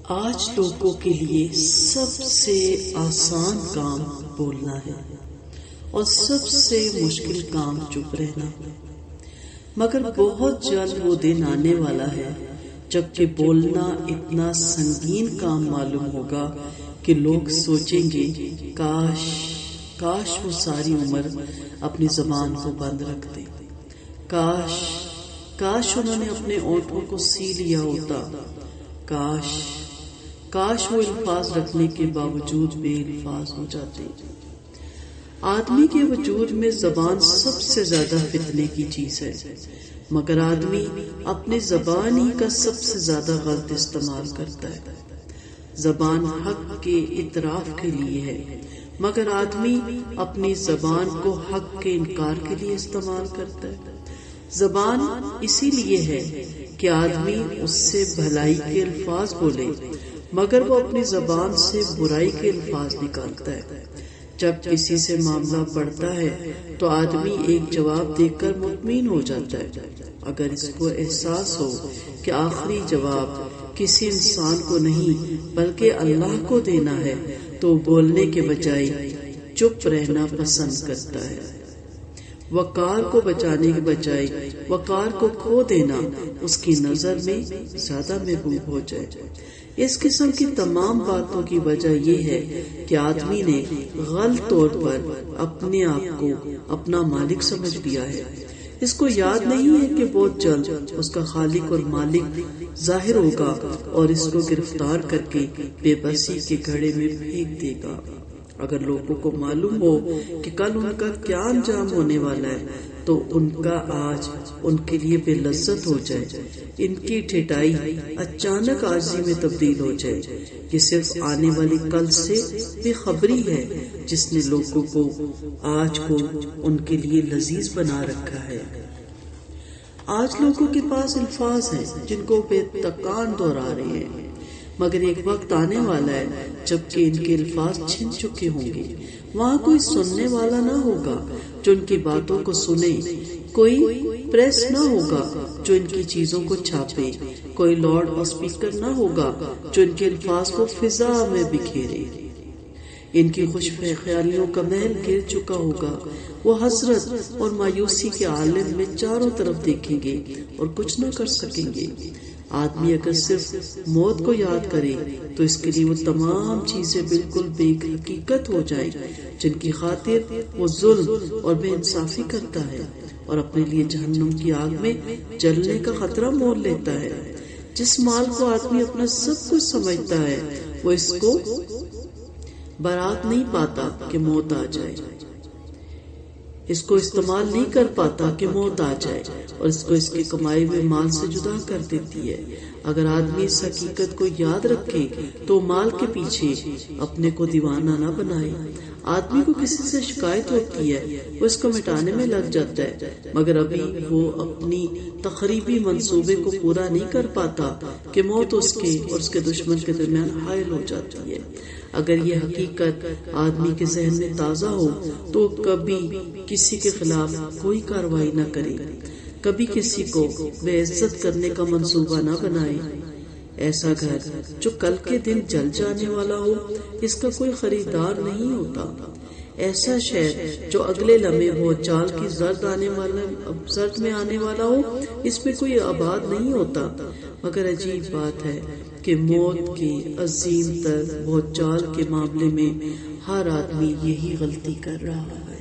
آج لوگوں کے لیے سب سے آسان کام بولنا ہے اور سب سے مشکل کام چپ رہنا، مگر بہت جلد وہ دن آنے والا ہے جبکہ بولنا اتنا سنگین کام معلوم ہوگا کہ لوگ سوچیں گے کاش وہ ساری عمر اپنی زبان کو بند رکھ دے، کاش انہوں نے اپنے ہونٹوں کو سی لیا ہوتا، کاش وہ الفاظ رکھنے کے باوجود بے الفاظ ہو جاتے۔ آدمی کے وجود میں زبان سب سے زیادہ فتنے کی چیز ہے، مگر آدمی اپنی زبان ہی کا سب سے زیادہ غلط استعمال کرتا ہے۔ زبان حق کے اعتراف کے لیے ہے، مگر آدمی اپنی زبان کو حق کے انکار کے لیے استعمال کرتا ہے۔ زبان اسی لیے ہے کہ آدمی اس سے بھلائی کے الفاظ بولے، مگر وہ اپنی زبان سے برائی کے الفاظ نکالتا ہے۔ جب کسی سے معاملہ پڑتا ہے تو آدمی ایک جواب دے کر مطمئن ہو جاتا ہے۔ اگر اس کو احساس ہو کہ آخری جواب کسی انسان کو نہیں بلکہ اللہ کو دینا ہے تو بولنے کے بجائے چپ رہنا پسند کرتا ہے۔ وقار کو بچانے کے بجائے وقار کو کھو دینا اس کی نظر میں زیادہ محبوب ہو جائے۔ اس قسم کی تمام باتوں کی وجہ یہ ہے کہ آدمی نے غلط طور پر اپنے آپ کو اپنا مالک سمجھ لیا ہے۔ اس کو یاد نہیں ہے کہ بہت جلد اس کا خالق اور مالک ظاہر ہوگا اور اس کو گرفتار کر کے بے بسی کے گھڑے میں پھینک دے گا۔ اگر لوگوں کو معلوم ہو کہ کل ان کا کیا انجام ہونے والا ہے تو ان کا آج ان کے لیے بے لذت ہو جائے، ان کی ٹھٹائی اچانک عاجزی میں تبدیل ہو جائے۔ یہ صرف آنے والی کل سے بے خبری ہے جس نے لوگوں کو آج کو ان کے لیے لذیذ بنا رکھا ہے۔ آج لوگوں کے پاس الفاظ ہیں جن کو بے تکان دہرا رہے ہیں، مگر ایک وقت آنے والا ہے جبکہ ان کے الفاظ چھن چکے ہوں گے۔ وہاں کوئی سننے والا نہ ہوگا جو ان کی باتوں کو سنے، کوئی پریس نہ ہوگا جو ان کی چیزوں کو چھاپے، کوئی لاؤڈ اسپیکر نہ ہوگا جو ان کے الفاظ کو فضا میں بکھیرے۔ ان کی خوش خیالیوں کا محل گر چکا ہوگا۔ وہ حسرت اور مایوسی کے عالم میں چاروں طرف دیکھیں گے اور کچھ نہ کر سکیں گے۔ آدمی اگر صرف موت کو یاد کرے تو اس کے لیے وہ تمام چیزیں بالکل بے حقیقت ہو جائیں جن کی خاطر وہ ظلم اور بے انصافی کرتا ہے اور اپنے لیے جہنم کی آگ میں جلنے کا خطرہ مول لیتا ہے۔ جس مال کو آدمی اپنا سب کچھ سمجھتا ہے وہ اس کو برات نہیں پاتا کہ موت آ جائے، اس کو استعمال نہیں کر پاتا کہ موت آ جائے، اور اس کو اس کے کمائے ہوئے مال سے جدا کر دیتی ہے۔ اگر آدمی اس حقیقت کو یاد رکھے تو مال کے پیچھے اپنے کو دیوانہ نہ بنائے۔ آدمی کو کسی سے شکایت ہوتی ہے، وہ اس کو مٹانے میں لگ جاتا ہے، مگر ابھی وہ اپنی تخریبی منصوبے کو پورا نہیں کر پاتا کہ موت اس کے اور اس کے دشمن کے درمیان حائل ہو جاتی ہے۔ اگر یہ حقیقت آدمی کے ذہن میں تازہ ہو تو کبھی کسی کے خلاف کوئی کارروائی نہ کرے، کبھی کسی کو بے عزت کرنے کا منصوبہ نہ بنائے۔ ایسا گھر جو کل کے دن جل جانے والا ہو اس کا کوئی خریدار نہیں ہوتا۔ ایسا شہر جو اگلے لمحے بہت چال کی زرد میں آنے والا ہو اس میں کوئی آباد نہیں ہوتا۔ مگر عجیب بات ہے کہ موت کی عظیم تر بہت چال کے معاملے میں ہر آدمی یہی غلطی کر رہا ہے۔